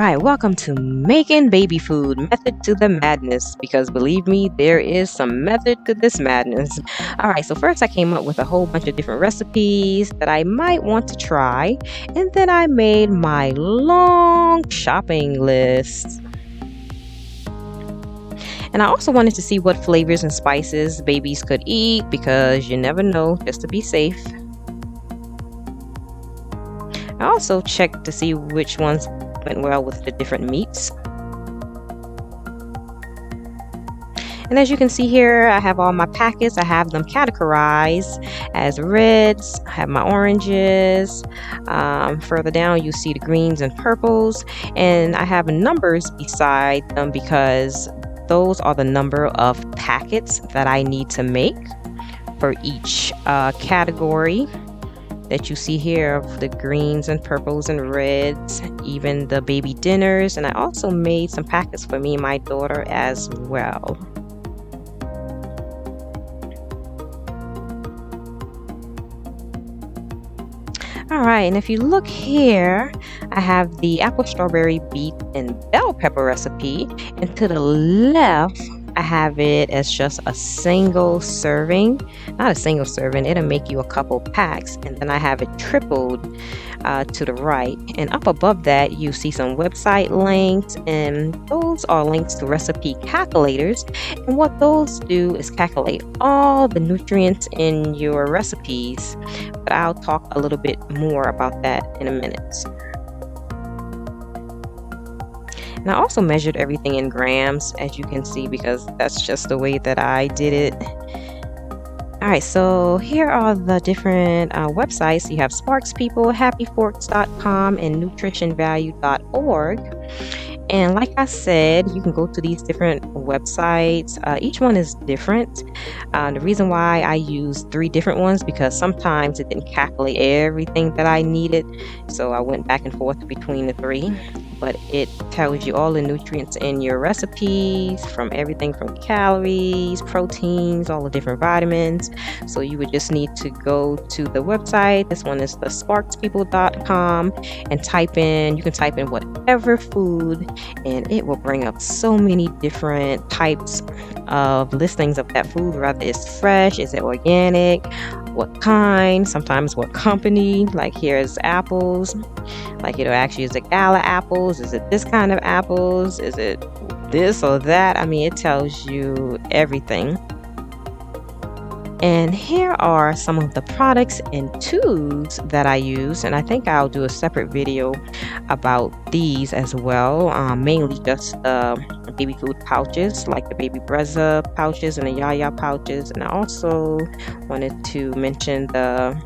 right, welcome to Making Baby Food, Method to the Madness, because believe me, there is some method to this madness. All right, so first I came up with a whole bunch of different recipes that I might want to try, and then I made my long shopping list. And I also wanted to see what flavors and spices babies could eat, because you never know, just to be safe. I also checked to see which ones went well with the different meats. And as you can see here, I have all my packets. I have them categorized as reds. I have my oranges. Further down, you see the greens and purples. And I have numbers beside them because those are the number of packets that I need to make for each category that you see here of the greens and purples and reds, even the baby dinners. And I also made some packets for me and my daughter as well. All right, and if you look here, I have the apple, strawberry, beet, and bell pepper recipe. And to the left, I have it as just a single serving. Not a single serving, it'll make you a couple packs. And then I have it tripled to the right. And up above that, you see some website links, and those are links to recipe calculators. And what those do is calculate all the nutrients in your recipes. But I'll talk a little bit more about that in a minute. And I also measured everything in grams, as you can see, because that's just the way that I did it. All right, so here are the different websites. You have Sparks People, happyforks.com, and nutritionvalue.org. And like I said, you can go to these different websites. Each one is different. The reason why I used 3 different ones, because sometimes it didn't calculate everything that I needed. So I went back and forth between the 3. But it tells you all the nutrients in your recipes, from everything from calories, proteins, all the different vitamins. So you would just need to go to the website. This one is the sparkspeople.com, and you can type in whatever food, and it will bring up so many different types of listings of that food, whether it's fresh, is it organic, what kind, sometimes what company. Like here's apples, like it'll actually, is it gala apples, is it this kind of apples, is it this or that? I mean, it tells you everything. And here are some of the products and tools that I use, and I think I'll do a separate video about these as well. Mainly just baby food pouches, like the baby Brezza pouches and the Yaya pouches. And I also wanted to mention the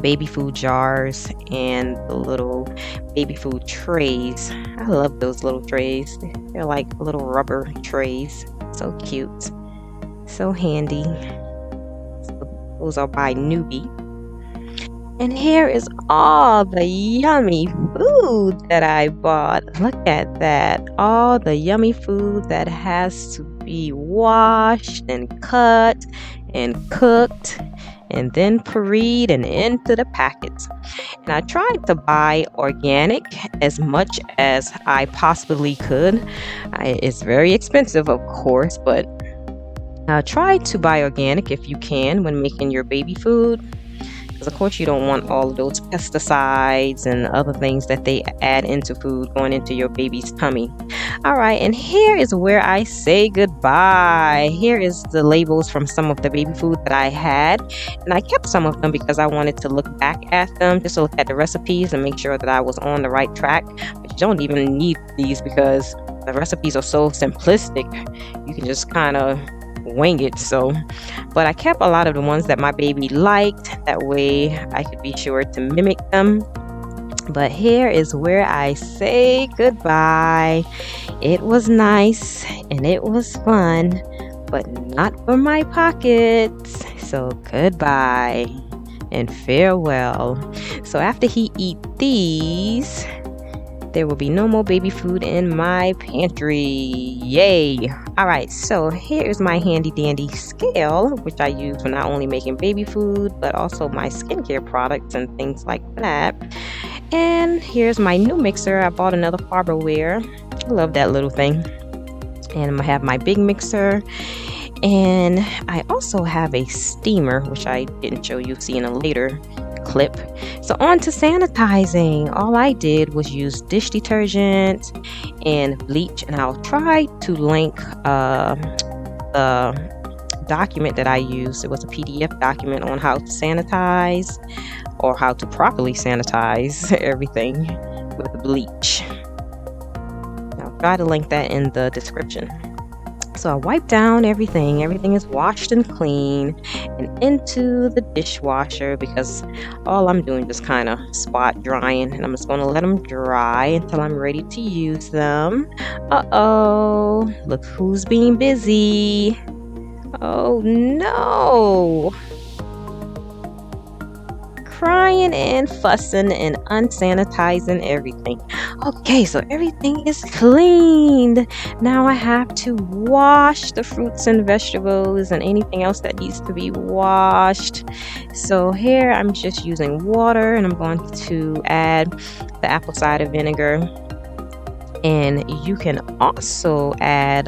baby food jars and the little baby food trays. I love those little trays. They're like little rubber trays. So cute. So handy. Those are by Newbie. And here is all the yummy food that I bought. Look at that. All the yummy food that has to be washed and cut and cooked and then pureed and into the packets. And I tried to buy organic as much as I possibly could. It's very expensive, of course, but try to buy organic if you can when making your baby food, because of course you don't want all of those pesticides and other things that they add into food going into your baby's tummy. All right, and here is where I say goodbye. Here is the labels from some of the baby food that I had, and I kept some of them because I wanted to look back at them, just to look at the recipes and make sure that I was on the right track. But you don't even need these because the recipes are so simplistic. You can just kind of wing it. But I kept a lot of the ones that my baby liked, that way I could be sure to mimic them. But here is where I say goodbye. It was nice and it was fun, but not for my pockets. So goodbye and farewell. So after he eat these, there will be no more baby food in my pantry. Yay! Alright, so here's my handy dandy scale, which I use for not only making baby food, but also my skincare products and things like that. And here's my new mixer. I bought another Farberware. I love that little thing. And I'm gonna have my big mixer. And I also have a steamer, which I didn't show you, see in a later clip. So on to sanitizing. All I did was use dish detergent and bleach, and I'll try to link the document that I used. It was a PDF document on how to sanitize, or how to properly sanitize everything with bleach. I'll try to link that in the description. So I wipe down everything. Everything is washed and clean and into the dishwasher, because all I'm doing is kind of spot drying, and I'm just going to let them dry until I'm ready to use them. Uh-oh, look who's being busy. Oh no. Crying and fussing and unsanitizing everything. Okay, so everything is cleaned. Now I have to wash the fruits and vegetables and anything else that needs to be washed. So here I'm just using water, and I'm going to add the apple cider vinegar. And you can also add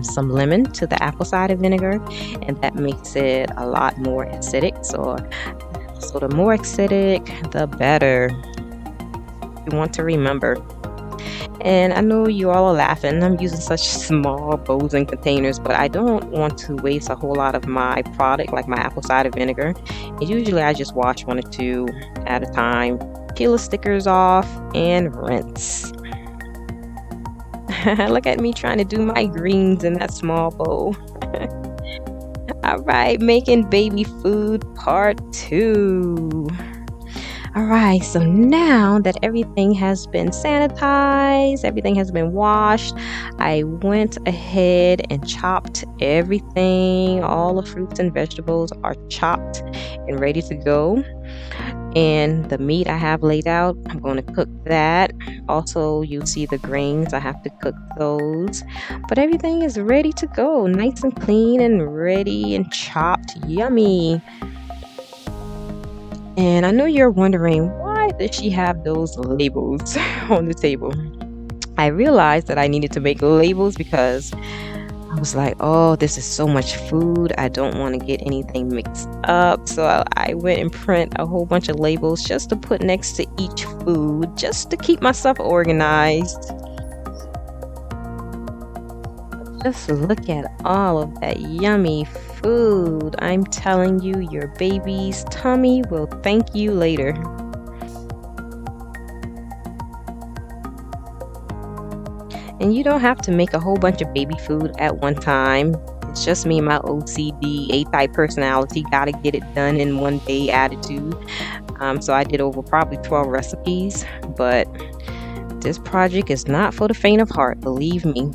some lemon to the apple cider vinegar, and that makes it a lot more acidic. So the more acidic, the better. You want to remember. And I know you all are laughing. I'm using such small bowls and containers, but I don't want to waste a whole lot of my product, like my apple cider vinegar. And usually I just wash 1 or 2 at a time, peel the stickers off, and rinse. Look at me trying to do my greens in that small bowl. All right, making baby food part 2. All right, so now that everything has been sanitized, everything has been washed, I went ahead and chopped everything. All the fruits and vegetables are chopped and ready to go. And the meat I have laid out, I'm going to cook that. Also, you see the grains, I have to cook those. But everything is ready to go, nice and clean and ready and chopped. Yummy. And I know you're wondering, why does she have those labels on the table? I realized that I needed to make labels because I was like, oh, this is so much food. I don't want to get anything mixed up. So I went and print a whole bunch of labels just to put next to each food, just to keep myself organized. Just look at all of that yummy food. I'm telling you, your baby's tummy will thank you later. And you don't have to make a whole bunch of baby food at one time. It's just me and my OCD, A-type personality, gotta get it done in one day attitude. So I did over probably 12 recipes, but this project is not for the faint of heart, believe me.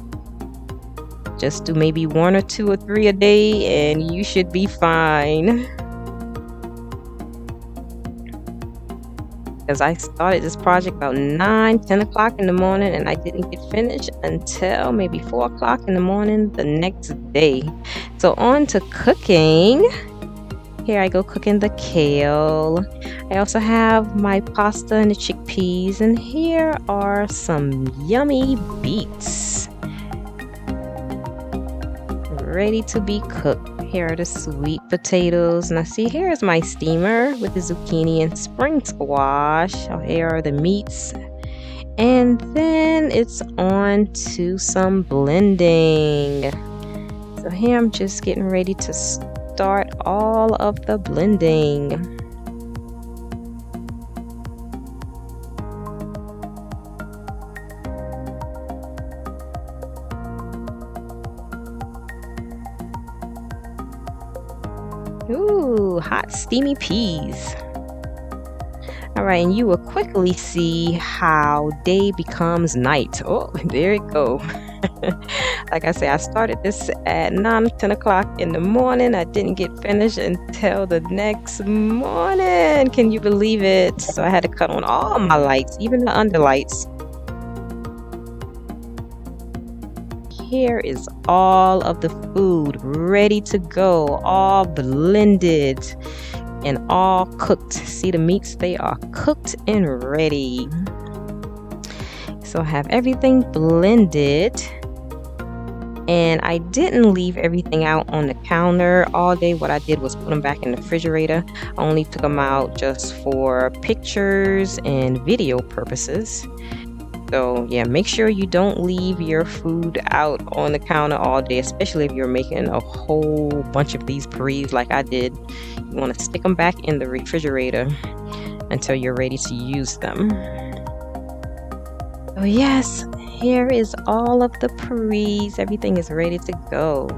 Just do maybe 1 or 2 or 3 a day and you should be fine. Because I started this project about 10 o'clock in the morning, and I didn't get finished until maybe 4 o'clock in the morning the next day. So on to cooking. Here I go cooking the kale. I also have my pasta and the chickpeas, and here are some yummy beets ready to be cooked. Here are the sweet potatoes. Now see, here's my steamer with the zucchini and spring squash. Here are the meats. And then it's on to some blending. So here I'm just getting ready to start all of the blending. Ooh, hot steamy peas. All right, and you will quickly see how day becomes night. Oh, there it go. Like I said, I started this at 10 o'clock in the morning. I didn't get finished until the next morning. Can you believe it? So I had to cut on all my lights, even the underlights. Here is all of the food ready to go, all blended. and all cooked. See the meats, they are cooked and ready. So I have everything blended, and I didn't leave everything out on the counter all day. What I did was put them back in the refrigerator. I only took them out just for pictures and video purposes. So yeah, make sure you don't leave your food out on the counter all day, especially if you're making a whole bunch of these purees like I did. You want to stick them back in the refrigerator until you're ready to use them. So yes, here is all of the purees. Everything is ready to go.